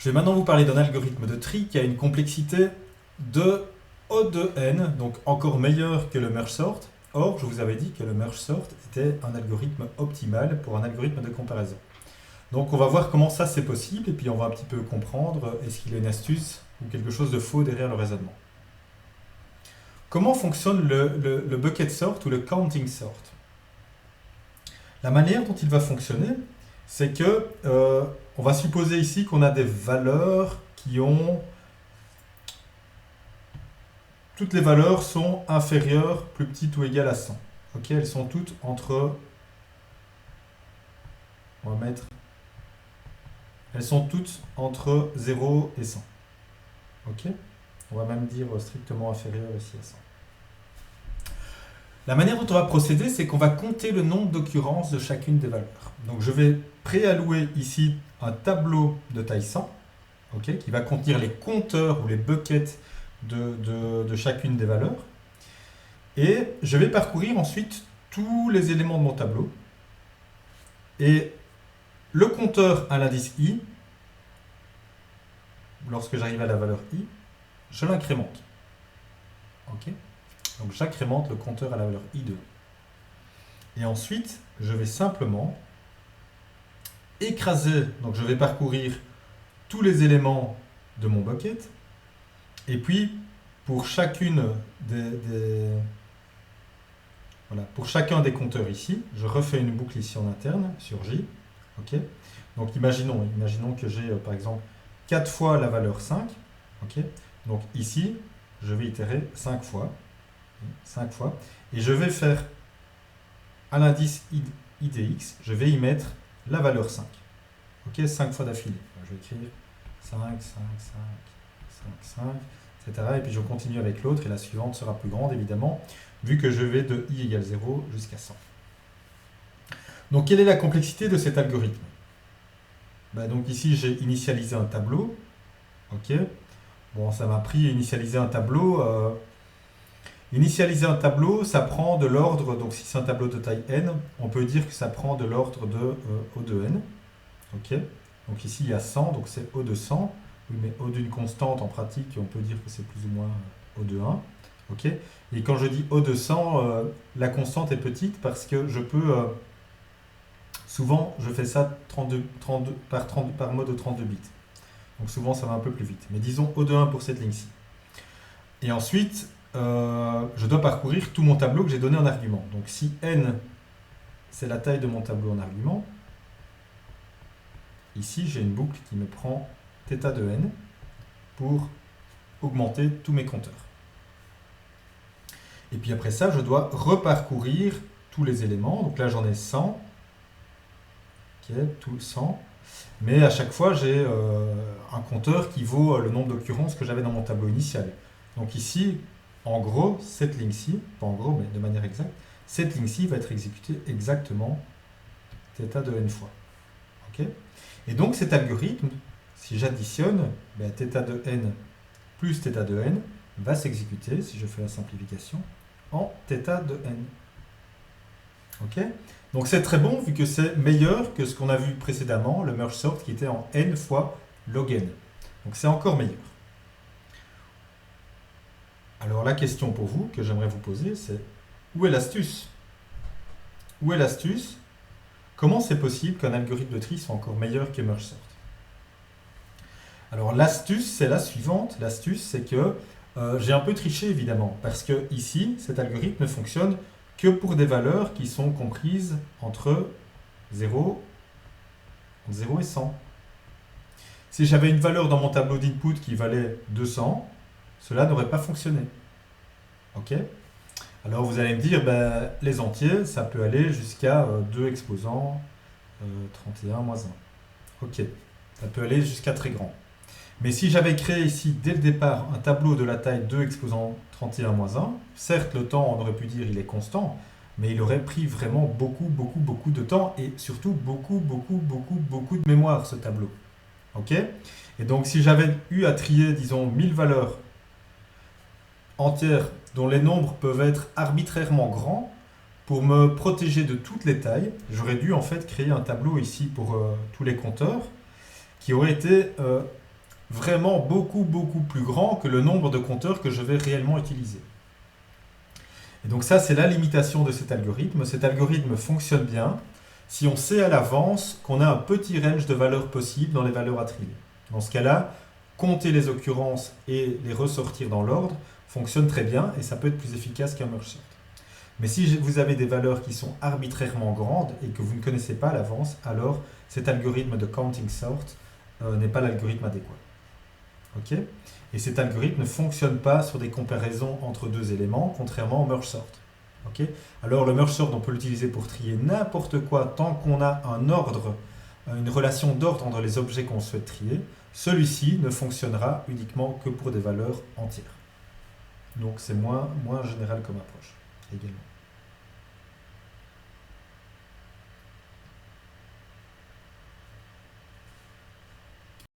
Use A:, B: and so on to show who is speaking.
A: Je vais maintenant vous parler d'un algorithme de tri qui a une complexité de O de n, donc encore meilleur que le merge sort. Or, je vous avais dit que le merge sort était un algorithme optimal pour un algorithme de comparaison. Donc on va voir comment ça c'est possible et puis on va un petit peu comprendre est-ce qu'il y a une astuce ou quelque chose de faux derrière le raisonnement. Comment fonctionne le bucket sort ou le counting sort? La manière dont il va fonctionner, c'est que on va supposer ici qu'on a des valeurs qui ont... Toutes les valeurs sont inférieures, plus petites ou égales à 100. Ok, elles sont toutes entre... On va mettre... Elles sont toutes entre 0 et 100. Ok, on va même dire strictement inférieures ici à 100. La manière dont on va procéder, c'est qu'on va compter le nombre d'occurrences de chacune des valeurs. Donc je vais préallouer ici un tableau de taille 100, okay, qui va contenir les compteurs ou les buckets de chacune des valeurs. Et je vais parcourir ensuite tous les éléments de mon tableau. Et le compteur à l'indice i, lorsque j'arrive à la valeur i, je l'incrémente. Okay. Donc j'incrémente le compteur à la valeur i de 1. Et ensuite, je vais simplement écraser, donc je vais parcourir tous les éléments de mon bucket. Et puis, pour chacune pour chacun des compteurs ici, je refais une boucle ici en interne sur J. Okay. Donc imaginons que j'ai par exemple 4 fois la valeur 5. Okay. Donc ici, je vais itérer 5 fois. Et je vais faire à l'indice IDX, je vais y mettre la valeur 5. Ok, 5 fois d'affilée. Je vais écrire 5, 5, 5, 5, 5, etc. Et puis je continue avec l'autre et la suivante sera plus grande évidemment, vu que je vais de i égale 0 jusqu'à 100. Donc quelle est la complexité de cet algorithme? Donc ici j'ai initialisé un tableau. Ok. Bon, ça m'a pris à initialiser un tableau. Initialiser un tableau, ça prend de l'ordre, donc si c'est un tableau de taille n, on peut dire que ça prend de l'ordre de O de n. Ok. Donc ici il y a 100, donc c'est O de 100. Oui, mais O d'une constante, en pratique, on peut dire que c'est plus ou moins O de 1. Ok. Et quand je dis O de 100, la constante est petite parce que je peux... souvent, je fais ça par mode de 32 bits. Donc souvent, ça va un peu plus vite. Mais disons O de 1 pour cette ligne-ci. Et ensuite... je dois parcourir tout mon tableau que j'ai donné en argument. Donc si n, c'est la taille de mon tableau en argument, ici j'ai une boucle qui me prend θ de n pour augmenter tous mes compteurs. Et puis après ça, je dois reparcourir tous les éléments. Donc là j'en ai 100. Ok, tout 100. Mais à chaque fois, j'ai un compteur qui vaut le nombre d'occurrences que j'avais dans mon tableau initial. Donc ici, en gros, cette ligne-ci, pas en gros, mais de manière exacte, cette ligne-ci va être exécutée exactement θ de n fois. Okay. Et donc cet algorithme, si j'additionne, θ de n plus θ de n va s'exécuter, si je fais la simplification, en θ de n. Okay. Donc c'est très bon vu que c'est meilleur que ce qu'on a vu précédemment, le merge sort qui était en n fois log n. Donc c'est encore meilleur. Alors la question pour vous, que j'aimerais vous poser, c'est où est l'astuce? Où est l'astuce? Comment c'est possible qu'un algorithme de tri soit encore meilleur que merge sort? Alors l'astuce, c'est la suivante. L'astuce, c'est que j'ai un peu triché évidemment, parce que ici, cet algorithme ne fonctionne que pour des valeurs qui sont comprises entre 0 et 100. Si j'avais une valeur dans mon tableau d'input qui valait 200, cela n'aurait pas fonctionné. Ok. Alors vous allez me dire, les entiers, ça peut aller jusqu'à 2 exposants 31 moins 1. Ok, ça peut aller jusqu'à très grand. Mais si j'avais créé ici, dès le départ, un tableau de la taille 2 exposant 31 moins 1, certes, le temps, on aurait pu dire, il est constant, mais il aurait pris vraiment beaucoup de temps et surtout beaucoup de mémoire, ce tableau. Ok. Et donc, si j'avais eu à trier, disons, 1000 valeurs entières dont les nombres peuvent être arbitrairement grands, pour me protéger de toutes les tailles, j'aurais dû en fait créer un tableau ici pour tous les compteurs qui aurait été vraiment beaucoup plus grand que le nombre de compteurs que je vais réellement utiliser. Et donc ça, c'est la limitation de cet algorithme. Cet algorithme fonctionne bien si on sait à l'avance qu'on a un petit range de valeurs possibles dans les valeurs à trier. Dans ce cas-là, compter les occurrences et les ressortir dans l'ordre fonctionne très bien et ça peut être plus efficace qu'un merge sort. Mais si vous avez des valeurs qui sont arbitrairement grandes et que vous ne connaissez pas à l'avance, alors cet algorithme de counting sort n'est pas l'algorithme adéquat. Ok ? Et cet algorithme ne fonctionne pas sur des comparaisons entre deux éléments, contrairement au merge sort. Okay. Alors le merge sort, on peut l'utiliser pour trier n'importe quoi tant qu'on a un ordre, une relation d'ordre entre les objets qu'on souhaite trier. Celui-ci ne fonctionnera uniquement que pour des valeurs entières. Donc c'est moins général comme approche également.